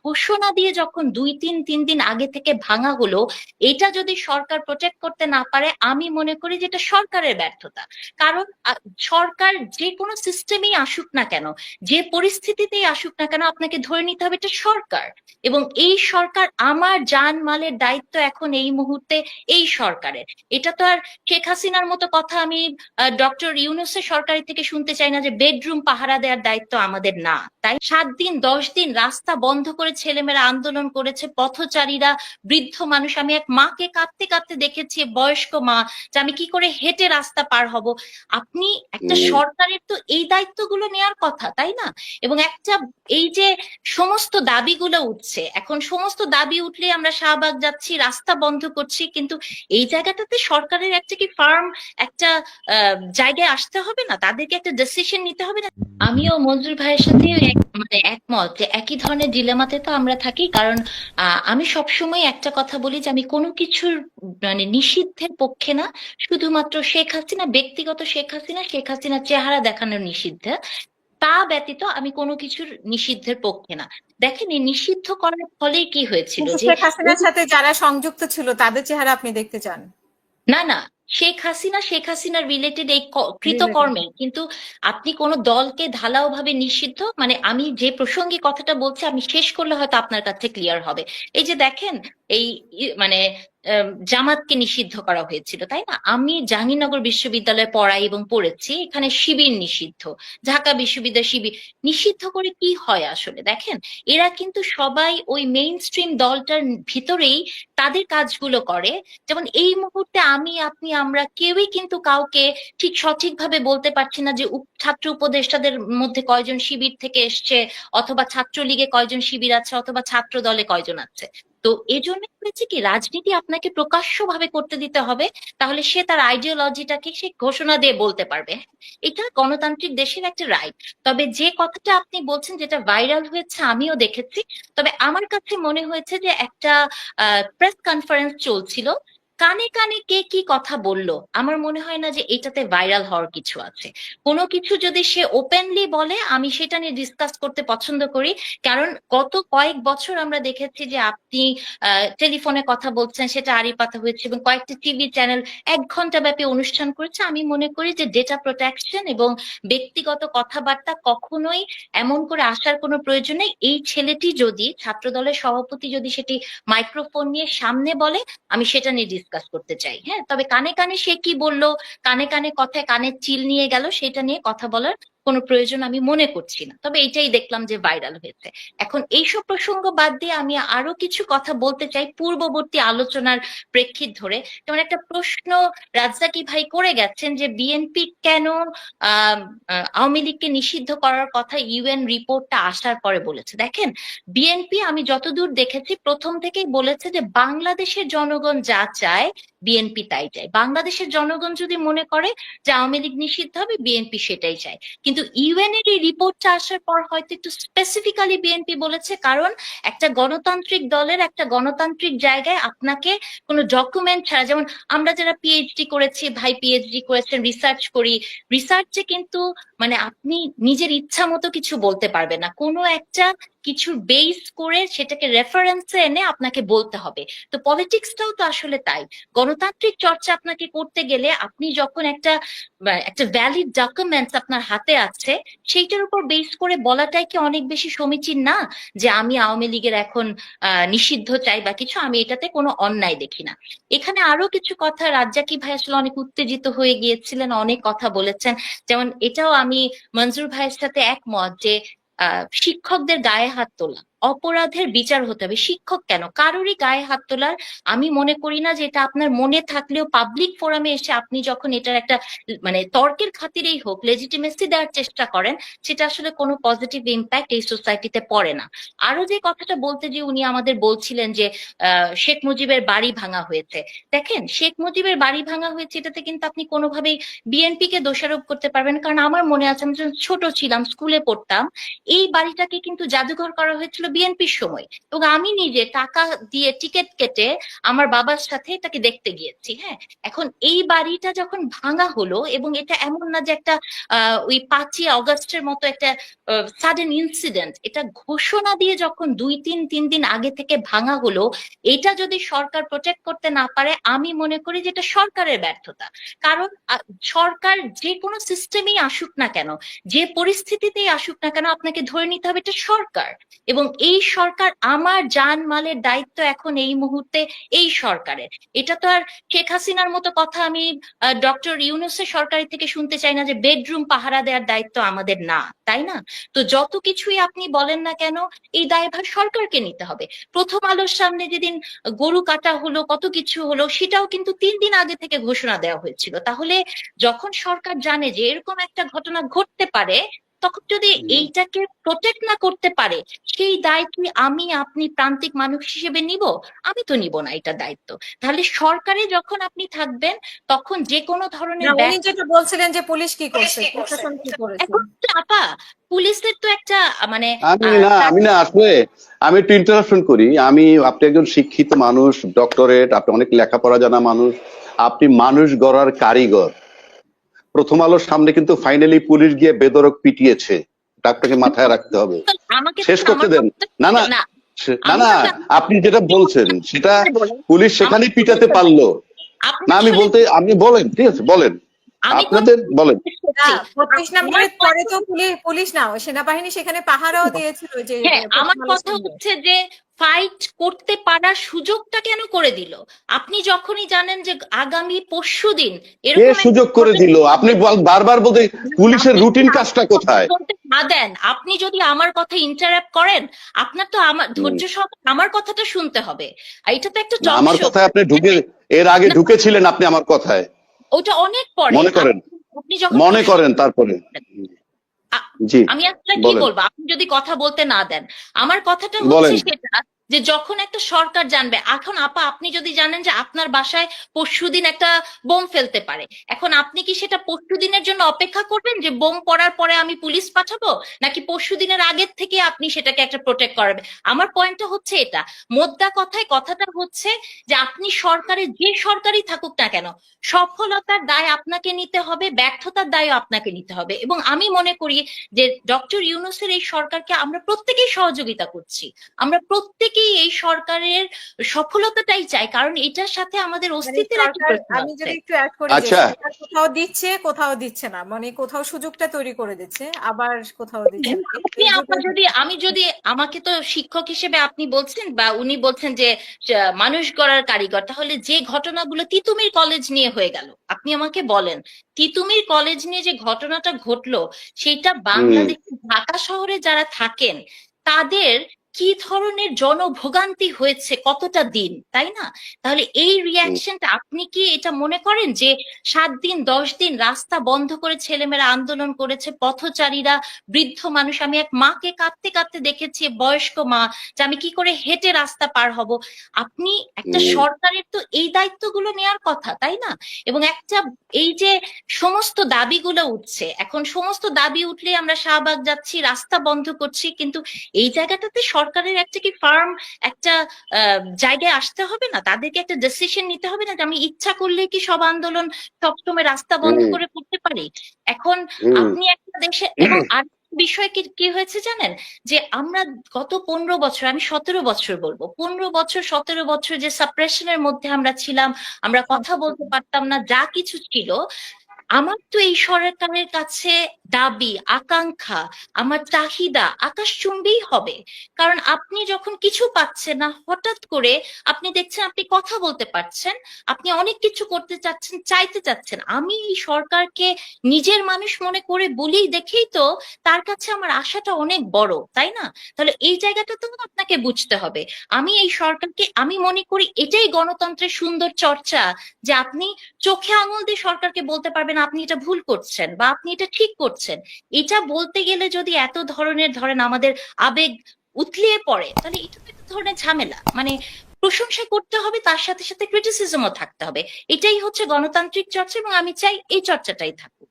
ঘোষণা দিয়ে যখন 2-3 দিন আগে থেকে ভাঙা হলো, এটা যদি সরকার প্রোটেক্ট করতে না পারে, আমি মনে করি যে এটা সরকারের ব্যর্থতা। কারণ সরকার যে কোনো সিস্টেমেই আসুক না কেন, যে পরিস্থিতিতেই আসুক না কেন, আপনাকে ধরে নিতে হবে এটা সরকার। এবং এই সরকার, আমার জানমালের দায়িত্ব এখন এই মুহূর্তে এই সরকারের। এটা তো আর শেখ হাসিনার মতো কথা আমি ডক্টর ইউনূসের সরকারি থেকে শুনতে চাই না যে বেডরুম পাহারা দেওয়ার দায়িত্ব আমাদের না। তাই 7 দিন 10 দিন রাস্তা বন্ধ করে ছেলেমেয়েরা আন্দোলন করেছে, পথচারীরা, বৃদ্ধ মানুষ। আমি এক মাকে কাঁদতে কাঁদতে দেখেছি, বয়স্ক মা, যে আমি কি করে হেঁটে রাস্তা পার হব। আপনি একটা সরকারের তো এই দায়িত্বগুলো নেয়ার কথা, তাই না? এবং একটা, এই যে সমস্ত দাবিগুলো উঠছে এখন, সমস্ত দাবি উঠলে আমরা শাহবাগ যাচ্ছি, রাস্তা বন্ধ করছি, কিন্তু এই জায়গাটাতে সরকারের একটা কি ফার্ম একটা জায়গায় আসতে হবে না? তাদেরকে একটা ডিসিশন নিতে হবে না? আমিও মঞ্জুর ভাইয়ের সাথে মানে একমত যে একই ধরনের ডিলেমাতে তো আমরা থাকি। কারণ আমি সবসময় একটা কথা বলি যে আমি কোনো কিছুর মানে নিষিদ্ধের পক্ষে না। শুধুমাত্র শেখ হাসিনা, ব্যক্তিগত শেখ হাসিনার চেহারা দেখানোর নিষিদ্ধ, তা ব্যতীত আমি কোনো কিছুর নিষিদ্ধের পক্ষে না। দেখেন, এই নিষিদ্ধ করার ফলে কি হয়েছিল কিন্তু যে, শেখ হাসিনার সাথে যারা সংযুক্ত ছিল তাদের চেহারা আপনি দেখতে চান? না না, শেখ হাসিনার রিলেটেড এই রিলেটেড। কৃতকর্মে কিন্তু আপনি কোন দলকে ঢালাও ভাবে নিষিদ্ধ, মানে আমি যে প্রসঙ্গে কথাটা বলছি আমি শেষ করলে হয়তো আপনার কাছে ক্লিয়ার হবে। এই যে দেখেন, এই মানে জামাতকে নিষিদ্ধ করা হয়েছিল, তাই না? আমি জাহাঙ্গীরনগর বিশ্ববিদ্যালয়ে পড়াই এবং পড়েছি, এখানে শিবির নিষিদ্ধ, ঢাকা বিশ্ববিদ্যালয় শিবির নিষিদ্ধ করে কি হয় আসলে? দেখেন, এরা কিন্তু সবাই ওই মেইন স্ট্রিম দলটার ভিতরেই তাদের কাজগুলো করে। যেমন এই মুহূর্তে আমি, আপনি, আমরা কেউই কিন্তু কাউকে ঠিক সঠিকভাবে বলতে পারছি না যে ছাত্র উপদেষ্টাদের মধ্যে কয়জন শিবির থেকে এসছে, অথবা ছাত্রলীগে কয়জন শিবির আছে, অথবা ছাত্র দলে কয়জন আছে। তো এজন্য হয়েছে কি, রাজনীতি আপনাকে প্রকাশ্যভাবে করতে দিতে হবে, তাহলে সে তার আইডিওলজিটাকে সে ঘোষণা দিয়ে বলতে পারবে। এটা গণতান্ত্রিক দেশের একটা রাইট। তবে যে কথাটা আপনি বলছেন যেটা ভাইরাল হয়েছে আমিও দেখেছি। তবে আমার কাছে মনে হয়েছে যে একটা প্রেস কনফারেন্স চলছিল, কানে কানে কে কি কথা বলল, আমার মনে হয় না যে এটাতে ভাইরাল হওয়ার কিছু আছে। কোনো কিছু যদি সে ওপেনলি বলে, আমি সেটা নিয়ে ডিসকাস করতে পছন্দ করি। কারণ গত কয়েক বছর আমরা দেখেছি যে আপনি টেলিফোনে কথা বলছেন, সেটা আড়ি পাতা হয়েছে, এবং কয়েকটি টিভি চ্যানেল 1 ঘন্টা ব্যাপী অনুষ্ঠান করেছে। আমি মনে করি যে ডেটা প্রোটেকশন এবং ব্যক্তিগত কথাবার্তা কখনোই এমন করে আসার কোনো প্রয়োজন নেই। এই ছেলেটি যদি, ছাত্রদলের সভাপতি যদি সেটি মাইক্রোফোন নিয়ে সামনে বলে, আমি সেটা নিয়ে ডিসকাস করতে চাই। হ্যাঁ, তবে কানে কানে সে কি বললো, কানে কানে কথায় কানে চিল নিয়ে গেল, সেটা নিয়ে কথা বলার কোনো প্রয়োজন আমি মনে করছি না। তবে এটাই দেখলাম যে ভাইরাল হয়েছে। এখন এইসব প্রসঙ্গ বাদ দিয়ে আমি আরো কিছু কথা বলতে চাই পূর্ববর্তী আলোচনার প্রেক্ষিত ধরে। যেমন একটা প্রশ্ন রাজ্জাকি ভাই করে গেছেন যে বিএনপি কেন আহ আওয়ামী লীগকে নিষিদ্ধ করার কথা ইউএন রিপোর্টটা আসার পরে বলেছে। দেখেন, বিএনপি আমি যতদূর দেখেছি প্রথম থেকেই বলেছে যে বাংলাদেশের জনগণ যা চায় বিএনপি তাই চায়। বাংলাদেশের জনগণ যদি মনে করে যে আওয়ামী লীগ নিষিদ্ধ হবে, বিএনপি সেটাই চায়। কিন্তু ইউএন এর এই রিপোর্টটা আসার পর হয়তো একটু স্পেসিফিক্যালি বিএনপি বলেছে, কারণ একটা গণতান্ত্রিক দলের একটা গণতান্ত্রিক জায়গায় আপনাকে কোনো ডকুমেন্ট ছাড়া, যেমন আমরা যারা পিএইচডি করেছি, ভাই পিএইচডি করেছেন, রিসার্চ করি, রিসার্চে কিন্তু মানে আপনি নিজের ইচ্ছা মতো কিছু বলতে পারবেন না, কোনো একটা কিছু বেস করে সেটাকে রেফারেন্সে এনে আপনাকে বলতে হবে। তো পলিটিক্সটাও তো আসলে তাই। গণতান্ত্রিক চর্চা আপনাকে করতে গেলে আপনি যখন একটা একটা ভ্যালিড ডকুমেন্টস আপনার হাতে আছে, সেইটার উপর বেস করে বলাটাই কি অনেক বেশি সমীচীন না? যে আমি আওয়ামী লীগের এখন নিষিদ্ধ চাই বা কিছু, আমি এটাতে কোনো অন্যায় দেখি না। এখানে আরো কিছু কথা, রাজ্জাকি ভাই আসলে অনেক উত্তেজিত হয়ে গিয়েছিলেন, অনেক কথা বলেছেন। যেমন এটাও আমি মঞ্জুর ভাইয়ের সাথে একমত যে শিক্ষকদের গায়ে হাত তোলা, অপরাধের বিচার হতে হবে। শিক্ষক কেন, কারোরই গায়ে হাত তোলার আমি মনে করি না যে এটা আপনার মনে থাকলেও পাবলিক ফোরামে এসে আপনি যখন এটার একটা মানে তর্কের খাতিরেই হোক লেজিটিমেসি দেওয়ার চেষ্টা করেন, সেটা আসলে কোনো পজিটিভ ইম্প্যাক্ট এই সোসাইটিতে পড়ে না। আরো যে কথাটা বলতে, যে উনি আমাদের বলছিলেন যে শেখ মুজিবের বাড়ি ভাঙা হয়েছে। দেখেন, শেখ মুজিবের বাড়ি ভাঙা হয়েছে এটাতে কিন্তু আপনি কোনোভাবেই বিএনপি কে দোষারোপ করতে পারবেন। কারণ আমার মনে আছে, আমি যখন ছোট ছিলাম, স্কুলে পড়তাম, এই বাড়িটাকে কিন্তু জাদুঘর করা হয়েছিল বিএনপির সময়, এবং আমি নিজে টাকা দিয়ে টিকিট কেটে আমার বাবার সাথে তাকে দেখতে গিয়েছি। হ্যাঁ, এখন এই বাড়িটা যখন ভাঙা হলো, এবং এটা এমন না যে একটা ওই 5ই আগস্টের মতো একটা সাডেন ইনসিডেন্ট, এটা ঘোষণা দিয়ে যখন 2-3 দিন আগে থেকে ভাঙা হলো, এটা যদি সরকার প্রোটেক্ট করতে না পারে, আমি মনে করি যে এটা সরকারের ব্যর্থতা। কারণ সরকার যে কোনো সিস্টেমেই আসুক না কেন, যে পরিস্থিতিতেই আসুক না কেন, আপনাকে ধরে নিতে হবে এটা সরকার, এবং এই সরকার, আমার জানমালের দায়িত্ব এখন এই মুহূর্তে এই সরকারের। এটা তো আর শেখ হাসিনার মতো কথা আমি ডক্টর ইউনূসের সরকারি থেকে শুনতে চাই না যে বেডরুম পাহারা দেওয়ার দায়িত্ব আমাদের না, তাই না? তো যত কিছুই আপনি বলেন না কেন, এই দায়ভার সরকারকে নিতে হবে। প্রথম আলোর সামনে যেদিন গরু কাটা হলো, কত কিছু হলো, সেটাও কিন্তু 3 দিন আগে থেকে ঘোষণা দেওয়া হয়েছিল। তাহলে যখন সরকার জানে যে এরকম একটা ঘটনা ঘটতে পারে, তখন যদি এইটাকে প্রোটেক্ট না করতে পারে, সেই দায় কি আমি আপনি প্রান্তিক মানুষ হিসেবে নিব? আমি তো নিব না এটা দায়িত্ব। তাহলে সরকারে যখন আপনি থাকবেন, তখন যে কোনো ধরনের উনি যেটা বলছিলেন যে পুলিশ কি করছে, প্রশাসন কি করেছে। এখন তো আপা, পুলিশের তো একটা মানে আমি না আসলে আমি একটু ইন্টারাপশন করি। আপনি একজন শিক্ষিত মানুষ, ডক্টরেট, আপনি অনেক লেখাপড়া জানা মানুষ, আপনি মানুষ গড়ার কারিগর। প্রথম আলোর সামনে কিন্তু ফাইনালি পুলিশ গিয়ে বেধড়ক পিটিয়েছে, এটা আপনাকে মাথায় রাখতে হবে। আমাকে শেষ করতে দেন। না না না, না না, আপনি যেটা বলছেন সেটা পুলিশ সেখানেই পিটাতে পারলো না। আপনি বলেন, ঠিক আছে বলেন, আপনাদের বলেন। 25 নম্বরের পরে তো পুলিশ না, সেনাবাহিনী সেখানে পাহারাও দিয়েছিল। যে আমার কথা হচ্ছে যে ফাইট করতে পারার সুযোগটা কেন করে দিল? আপনি যখনই জানেন যে আগামী পরশুদিন কে সুযোগ করে দিল? আপনি বারবার বলতে পুলিশের রুটিন কাজটা কোথায়? না দেন, আপনি যদি আমার কথা ইন্টারাপ্ট করেন, আপনার তো আমার ধৈর্য সহকারে আমার কথাটা শুনতে হবে। এটা তো একটা আমার কথায় আপনি এর আগে ঢুকেছিলেন আপনি আমার কথায়, ওটা অনেক পরে মনে করেন, আপনি যখন মনে করেন। তারপরে জি আমি আসলে কি বলবো, আপনি যদি কথা বলতে না দেন। আমার কথাটা হচ্ছে সেটা যে যখন একটা সরকার জানবে, এখন আপা আপনি যদি জানেন যে আপনার বাসায় পরশুদিন একটা বোম ফেলতে পারে, এখন আপনি কি সেটা পরশুদিনের জন্য অপেক্ষা করবেন যে বোম পড়ার পরে আমি পুলিশ পাঠাবো, নাকি পরশুদিনের আগের থেকে আপনি সেটাকে একটা প্রোটেক্ট করবেন? আমার পয়েন্টটা হচ্ছে এটা। মোদ্দা কথাটা হচ্ছে যে আপনি যে সরকারই থাকুক না কেন, সফলতার দায় আপনাকে নিতে হবে, ব্যর্থতার দায়ও আপনাকে নিতে হবে। এবং আমি মনে করি যে ডক্টর ইউনূসের এই সরকারকে আমরা প্রত্যেকেই সহযোগিতা করছি, আমরা প্রত্যেকেই এই সরকারের সফলতাটাই চাই, কারণ এটার সাথে আমাদের অস্তিত্বের একটা প্রশ্ন আমি যদি আছে। একটু অ্যাড করি, যে কোথাও দিচ্ছে কোথাও দিচ্ছে না, মানে কোথাও সুযোগটা তৈরি করে দিচ্ছে, আবার কোথাও দিচ্ছে না। আমি যদি আমাকে তো শিক্ষক হিসেবে আপনি বলছেন বা উনি বলছেন যে মানুষ গড়ার কারিগর, তাহলে যে ঘটনাগুলো তিতুমির কলেজ নিয়ে হয়ে গেল, আপনি আমাকে বলেন তিতুমির কলেজ নিয়ে যে ঘটনাটা ঘটলো, সেটা বাংলাদেশের ঢাকা শহরে যারা থাকেন তাদের কি ধরনের জনভোগান্তি হয়েছে কতটা দিন, তাই না? তাহলে এই রিয়াকশনটা, আপনি কি এটা মনে করেন যে 7 দিন 10 দিন রাস্তা বন্ধ করে ছেলেমেয়েরা আন্দোলন করেছে, পথচারীরা, বৃদ্ধ মানুষ, আমি এক মাকে কাঁদতে কাঁদতে দেখেছি, বয়স্ক মা, যে আমি কি করে হেঁটে রাস্তা পার হব? আপনি একটা সরকারের তো এই দায়িত্বগুলো নেওয়ার কথা, তাই না? এবং এই যে সমস্ত দাবিগুলো উঠছে, এখন সমস্ত দাবি উঠলে আমরা শাহবাগ যাচ্ছি, রাস্তা বন্ধ করছি, কিন্তু এই জায়গাটাতে সরকারের একটা কি ফার্ম একটা জায়গায় আসতে হবে না? তাদেরকে একটা ডিসিশন নিতে হবে না যে আমি ইচ্ছা করলে কি সব আন্দোলন সবসময় রাস্তা বন্ধ করে করতে পারি? এখন আপনি একটা দেশে, এবং আর বিষয় কি হয়েছে জানেন, যে আমরা গত 15 বছর, আমি 17 বছর বলবো, 15 বছর 17 বছর যে সাপ্রেশনের মধ্যে আমরা ছিলাম, আমরা কথা বলতে পারতাম না, যা কিছু ছিল, আমার তো এই সরকারের কাছে দাবি, আকাঙ্ক্ষা, আমার চাহিদা আকাশচুম্বী হবে। কারণ আপনি যখন কিছু পাচ্ছেন না, হঠাৎ করে আপনি দেখছেন আপনি কথা বলতে পারছেন, আপনি অনেক কিছু করতে চাচ্ছেন, চাইতে চাচ্ছেন। আমি এই সরকারকে নিজের মানুষ মনে করে বলি দেখেই তো তার কাছে আমার আশাটা অনেক বড়, তাই না? তাহলে এই জায়গাটা তো আপনাকে বুঝতে হবে। আমি এই সরকারকে, আমি মনে করি এটাই গণতন্ত্রের সুন্দর চর্চা, যে আপনি চোখে আঙুল দিয়ে সরকারকে বলতে পারবেন আপনি এটা ভুল করছেন বা আপনি এটা ঠিক করছেন। এটা বলতে গেলে যদি এত ধরনের, ধরেন আমাদের আবেগ উতলিয়ে পড়ে, তাহলে এটা তো এক ধরনের ঝামেলা। মানে প্রশংসা করতে হবে, তার সাথে সাথে ক্রিটিসিজমও থাকতে হবে। এটাই হচ্ছে গণতান্ত্রিক চর্চা, এবং আমি চাই এই চর্চাটাই থাকুক।